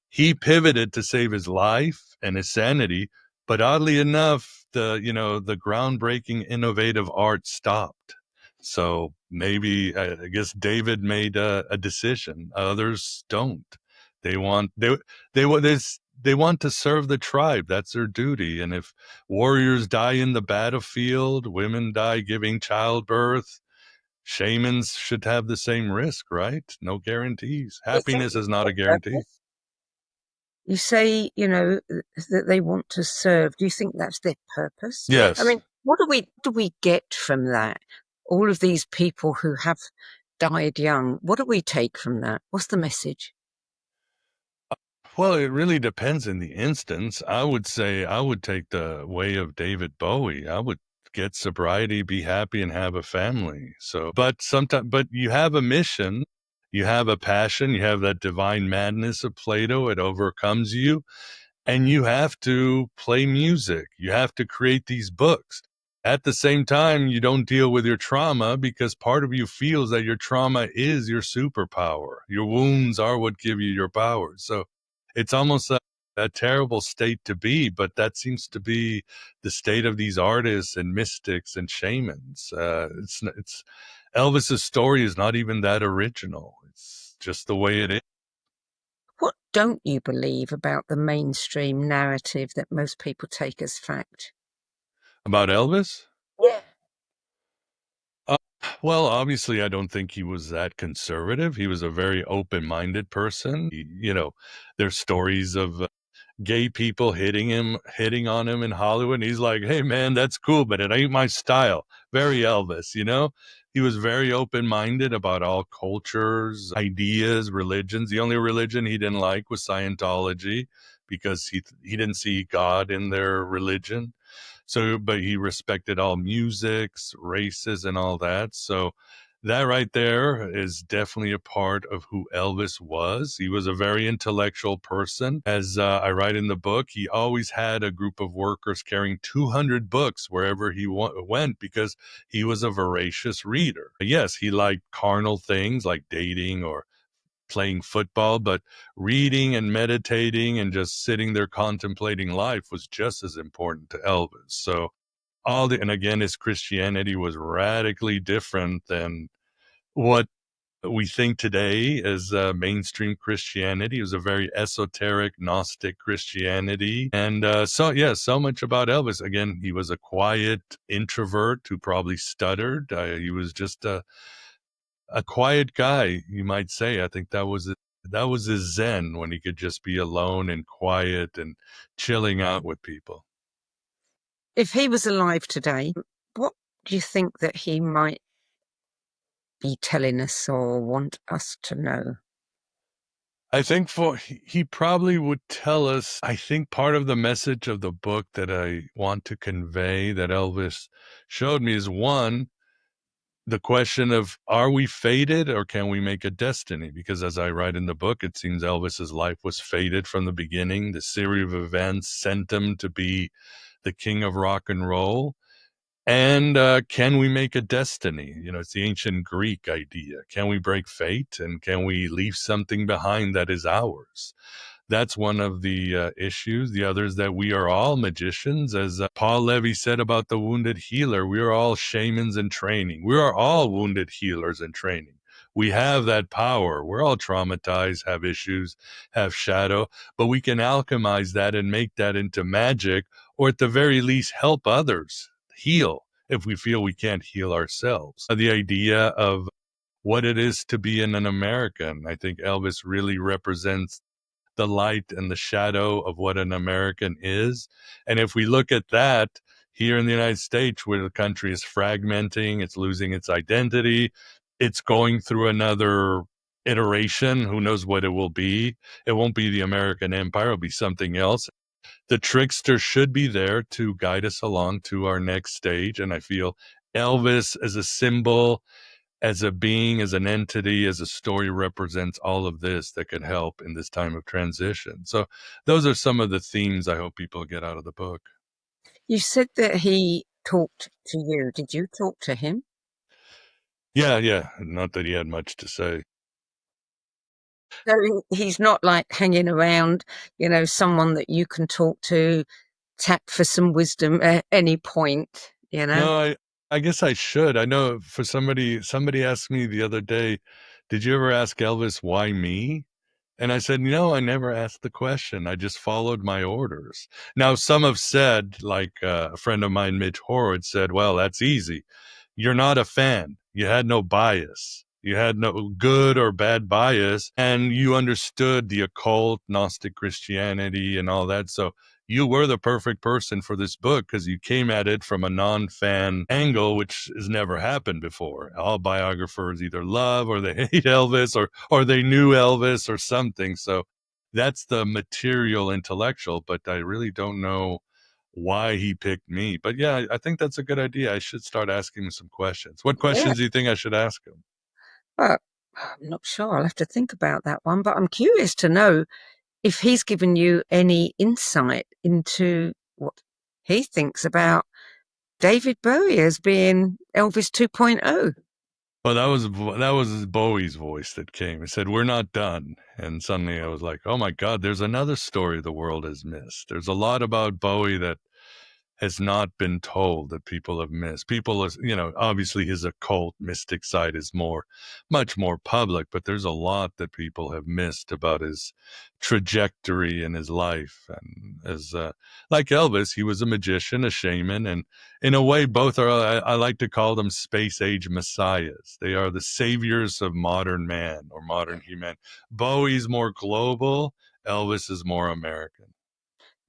He pivoted to save his life and his sanity. But oddly enough, the groundbreaking innovative art stopped. So maybe I guess David made a decision. Others don't. They want they want to serve the tribe. That's their duty. And if warriors die in the battlefield, women die giving childbirth, shamans should have the same risk, right? No guarantees. Happiness is not a guarantee. You say, that they want to serve. Do you think that's their purpose? Yes. I mean, what do we get from that? All of these people who have died young, what do we take from that? What's the message? Well, it really depends in the instance. I would say I would take the way of David Bowie. I would get sobriety, be happy, and have a family. But you have a mission, you have a passion, you have that divine madness of Plato. It overcomes you, and you have to play music. You have to create these books. At the same time, you don't deal with your trauma because part of you feels that your trauma is your superpower. Your wounds are what give you your power. So it's almost a terrible state to be, but that seems to be the state of these artists and mystics and shamans. It's Elvis's story is not even that original. It's just the way it is. What don't you believe about the mainstream narrative that most people take as fact? About Elvis? Yeah. Well, obviously, I don't think he was that conservative. He was a very open-minded person. There's stories of gay people hitting on him in Hollywood. And he's like, hey, man, that's cool, but it ain't my style. Very Elvis, He was very open-minded about all cultures, ideas, religions. The only religion he didn't like was Scientology because he didn't see God in their religion. So, but he respected all musics, races, and all that. So that right there is definitely a part of who Elvis was. He was a very intellectual person. As I write in the book, he always had a group of workers carrying 200 books wherever he went because he was a voracious reader. Yes, he liked carnal things like dating or playing football, but reading and meditating and just sitting there contemplating life was just as important to Elvis. So and again, his Christianity was radically different than what we think today as mainstream Christianity. It was a very esoteric, Gnostic Christianity. And so much about Elvis. Again, he was a quiet introvert who probably stuttered. He was just a quiet guy, you might say. I think that was his zen, when he could just be alone and quiet and chilling out with people. If he was alive today, what do you think that he might be telling us or want us to know? I think he probably would tell us. I think part of the message of the book that I want to convey that Elvis showed me is, one, the question of, are we fated or can we make a destiny? Because as I write in the book, it seems Elvis's life was fated from the beginning. The series of events sent him to be the king of rock and roll. And can we make a destiny? It's the ancient Greek idea. Can we break fate, and can we leave something behind that is ours? That's one of the issues. The other is that we are all magicians. As Paul Levy said about the wounded healer, we are all shamans in training. We are all wounded healers in training. We have that power. We're all traumatized, have issues, have shadow, but we can alchemize that and make that into magic, or at the very least help others heal if we feel we can't heal ourselves. The idea of what it is to be an American, I think Elvis really represents the light and the shadow of what an American is. And if we look at that here in the United States, where the country is fragmenting, it's losing its identity, it's going through another iteration. Who knows what it will be? It won't be the American Empire. It'll be something else. The trickster should be there to guide us along to our next stage. And I feel Elvis as a symbol, as a being, as an entity, as a story, represents all of this that could help in this time of transition. So those are some of the themes I hope people get out of the book. You said that he talked to you. Did you talk to him? Yeah. Not that he had much to say. So he's not like hanging around, someone that you can talk to, tap for some wisdom at any point, No, I guess I should. I know for somebody asked me the other day, did you ever ask Elvis why me? And I said, no, I never asked the question. I just followed my orders. Now, some have said, like a friend of mine, Mitch Horowitz, said, well, that's easy. You're not a fan. You had no bias. You had no good or bad bias, and you understood the occult, Gnostic Christianity, and all that. So you were the perfect person for this book because you came at it from a non-fan angle, which has never happened before. All biographers either love or they hate Elvis, or they knew Elvis or something. So that's the material intellectual, but I really don't know why he picked me. But yeah, I think that's a good idea. I should start asking him some questions. What Yeah. questions do you think I should ask him? Well, I'm not sure. I'll have to think about that one, but I'm curious to know if he's given you any insight into what he thinks about David Bowie as being Elvis 2.0. Well, that was Bowie's voice that came. He said, "We're not done." And suddenly I was like, "Oh my God, there's another story the world has missed." There's a lot about Bowie that has not been told that people have missed. People, obviously his occult mystic side is much more public, but there's a lot that people have missed about his trajectory in his life. And as like Elvis, he was a magician, a shaman, and in a way, both are, I like to call them space age messiahs. They are the saviors of modern man or modern humanity. Bowie's more global, Elvis is more American.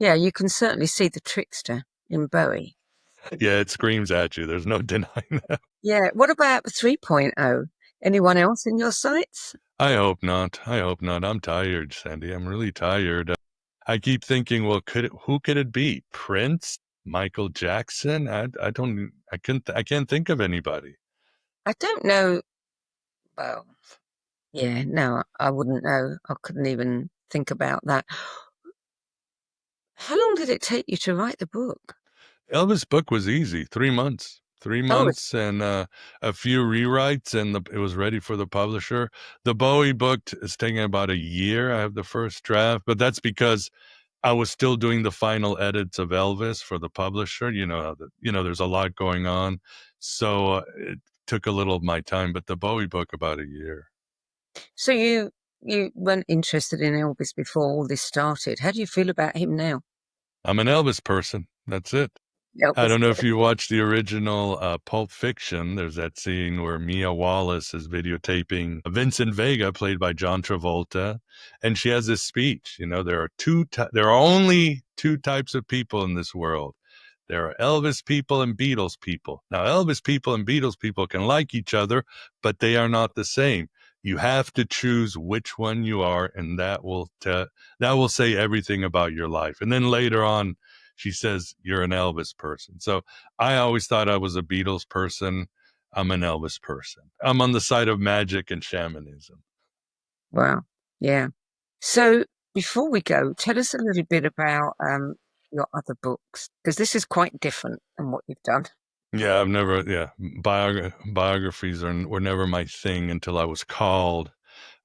Yeah, you can certainly see the trickster in Bowie. Yeah, it screams at you. There's no denying that. Yeah, what about 3.0? Anyone else in your sights? I hope not. I hope not. I'm tired, Sandie. I'm really tired. I keep thinking, well, who could it be? Prince? Michael Jackson? I can't think of anybody. I don't know. Well, yeah, no, I wouldn't know. I couldn't even think about that. How long did it take you to write the book? Elvis' book was easy. 3 months. 3 months and a few rewrites, and it was ready for the publisher. The Bowie book is taking about a year. I have the first draft, but that's because I was still doing the final edits of Elvis for the publisher. There's a lot going on, so it took a little of my time. But the Bowie book, about a year. So you weren't interested in Elvis before all this started. How do you feel about him now? I'm an Elvis person. That's it. I Elvis. don't know if you watched the original Pulp Fiction. There's that scene where Mia Wallace is videotaping Vincent Vega, played by John Travolta, and she has this speech. There are only two types of people in this world. There are Elvis people and Beatles people. Now, Elvis people and Beatles people can like each other, but they are not the same. You have to choose which one you are, and that will say everything about your life. And then later on, she says, you're an Elvis person. So I always thought I was a Beatles person. I'm an Elvis person. I'm on the side of magic and shamanism. Wow. Yeah. So before we go, tell us a little bit about your other books, because this is quite different than what you've done. Yeah, biographies were never my thing until I was called.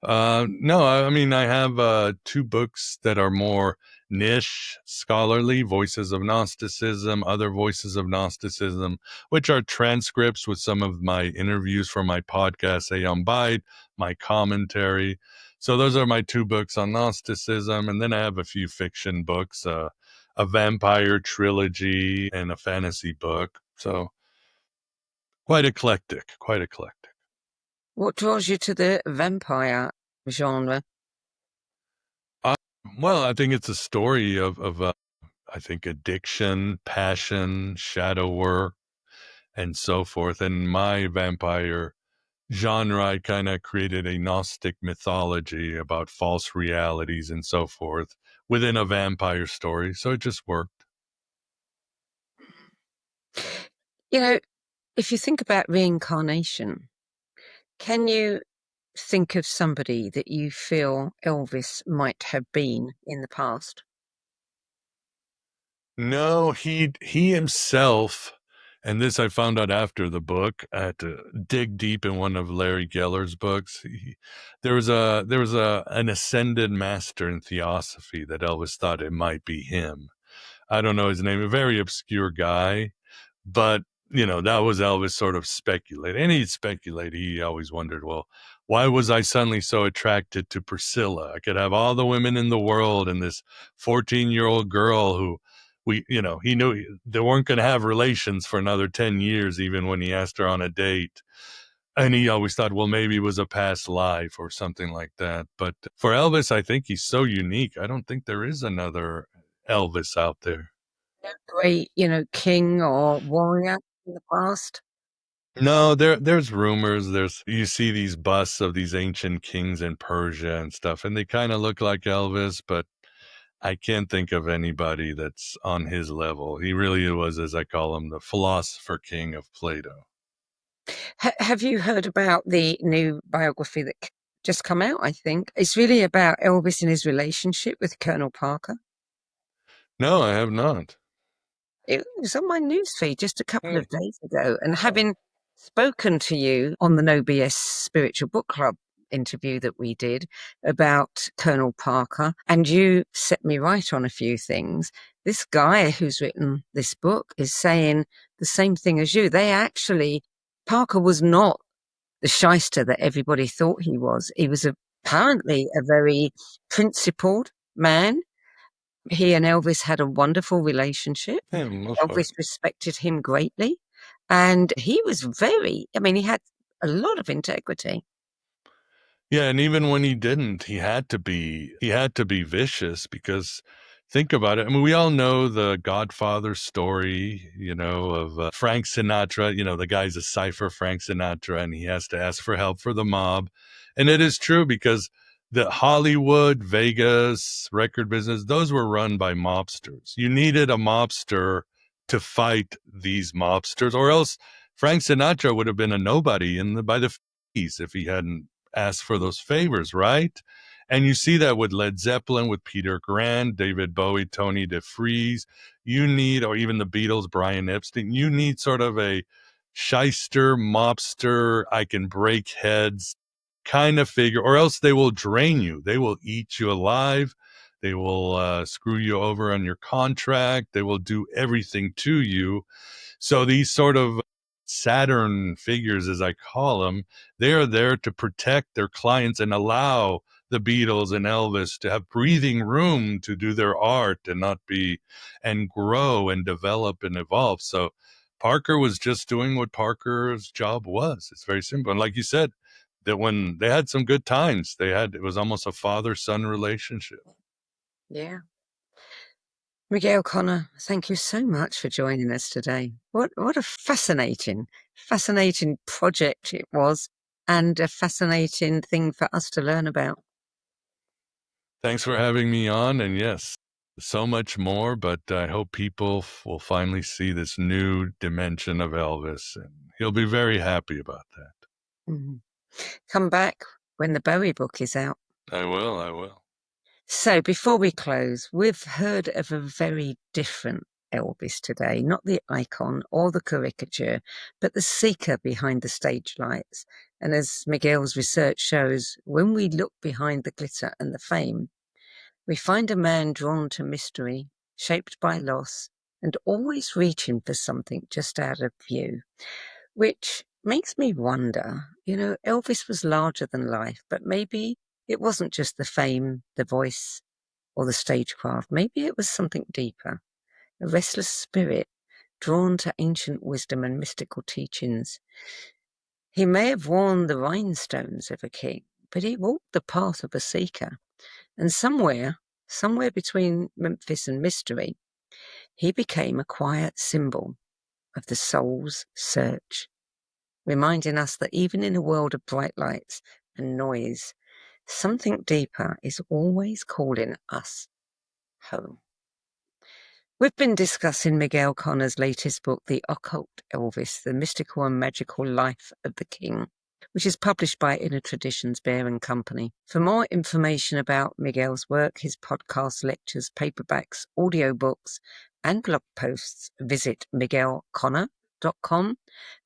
No, I mean, I have two books that are more niche, scholarly, Voices of Gnosticism, Other Voices of Gnosticism, which are transcripts with some of my interviews for my podcast, Aeon Byte, my commentary. So those are my two books on Gnosticism. And then I have a few fiction books, a vampire trilogy and a fantasy book. So quite eclectic, quite eclectic. What draws you to the vampire genre? Well, I think it's a story of I think addiction, passion, shadow work, and so forth. And my vampire genre, I kind of created a Gnostic mythology about false realities and so forth within a vampire story. So it just worked. You know, if you think about reincarnation, can you think of somebody that you feel Elvis might have been in the past? No, he himself, and this I found out after the book. I had to dig deep in one of Larry Geller's books. There was an ascended master in Theosophy that Elvis thought it might be him. I don't know his name, a very obscure guy, but that was Elvis sort of speculating. And he'd speculate. He always wondered, well, why was I suddenly so attracted to Priscilla? I could have all the women in the world and this 14-year-old girl who he knew they weren't going to have relations for another 10 years, even when he asked her on a date. And he always thought, well, maybe it was a past life or something like that. But for Elvis, I think he's so unique. I don't think there is another Elvis out there. Great, king or warrior in the past? No, there's rumors. You see these busts of these ancient kings in Persia and stuff, and they kind of look like Elvis, but I can't think of anybody that's on his level. He really was, as I call him, the philosopher king of Plato. Have you heard about the new biography that just come out, I think? It's really about Elvis and his relationship with Colonel Parker. No, I have not. It was on my newsfeed just a couple of days ago. And having spoken to you on the No BS Spiritual Book Club interview that we did about Colonel Parker, and you set me right on a few things. This guy who's written this book is saying the same thing as you. Parker was not the shyster that everybody thought he was. He was apparently a very principled man. He and Elvis had a wonderful relationship. Elvis respected him greatly. And he was he had a lot of integrity. Yeah, and even when he didn't, he had to be vicious, because think about it. I mean, we all know the Godfather story, of Frank Sinatra. The guy's a cipher, Frank Sinatra, and he has to ask for help for the mob. And it is true, because the Hollywood, Vegas, record business, those were run by mobsters. You needed a mobster to fight these mobsters, or else Frank Sinatra would have been a nobody by the 50s if he hadn't ask for those favors, right? And you see that with Led Zeppelin, with Peter Grant, David Bowie, Tony DeFries. Or even the Beatles, Brian Epstein, you need sort of a shyster, mobster, I can break heads kind of figure, or else they will drain you. They will eat you alive. They will screw you over on your contract. They will do everything to you. So these sort of Saturn figures, as I call them, they are there to protect their clients and allow the Beatles and Elvis to have breathing room to do their art and grow and develop and evolve. So Parker was just doing what Parker's job was. It's very simple. And like you said, that when they had some good times, it was almost a father-son relationship. Yeah. Miguel Conner, thank you so much for joining us today. What a fascinating project it was, and a fascinating thing for us to learn about. Thanks for having me on, and yes, so much more, but I hope people will finally see this new dimension of Elvis, and he'll be very happy about that. Mm-hmm. Come back when the Bowie book is out. I will. So before we close, we've heard of a very different Elvis today, not the icon or the caricature, but the seeker behind the stage lights. And as Miguel's research shows, when we look behind the glitter and the fame, we find a man drawn to mystery, shaped by loss, and always reaching for something just out of view, which makes me wonder, Elvis was larger than life, but maybe it wasn't just the fame, the voice, or the stagecraft. Maybe it was something deeper, a restless spirit drawn to ancient wisdom and mystical teachings. He may have worn the rhinestones of a king, but he walked the path of a seeker. And somewhere between Memphis and mystery, he became a quiet symbol of the soul's search, reminding us that even in a world of bright lights and noise, something deeper is always calling us home. We've been discussing Miguel Conner's latest book, The Occult Elvis, The Mystical and Magical Life of the King, which is published by Inner Traditions Bear and Company. For more information about Miguel's work, his podcasts, lectures, paperbacks, audiobooks, and blog posts, visit miguelconner.com.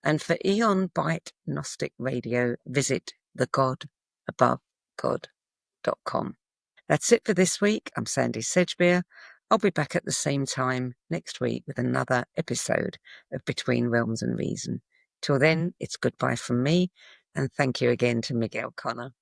And for Eon Byte Gnostic Radio, visit thegodaboveGod.com. That's it for this week. I'm Sandie Sedgbeer. I'll be back at the same time next week with another episode of Between Realms and Reason. Till then, it's goodbye from me, and thank you again to Miguel Conner.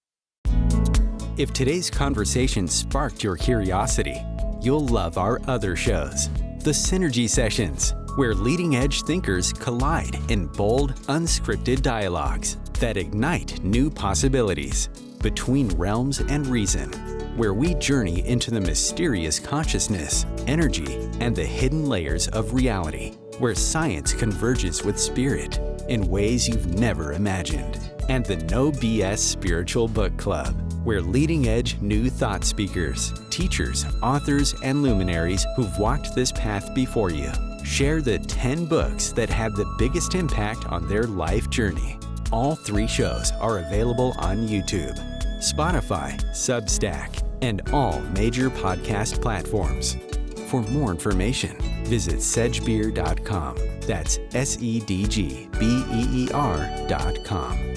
If today's conversation sparked your curiosity, you'll love our other shows. The Synergy Sessions, where leading-edge thinkers collide in bold, unscripted dialogues that ignite new possibilities. Between Realms and Reason, where we journey into the mysterious consciousness, energy, and the hidden layers of reality, where science converges with spirit in ways you've never imagined. And the No BS Spiritual Book Club, where leading-edge new thought speakers, teachers, authors, and luminaries who've walked this path before you share the 10 books that had the biggest impact on their life journey. All 3 shows are available on YouTube, Spotify, Substack, and all major podcast platforms. For more information, visit sedgbeer.com. That's SEDGBEER.com.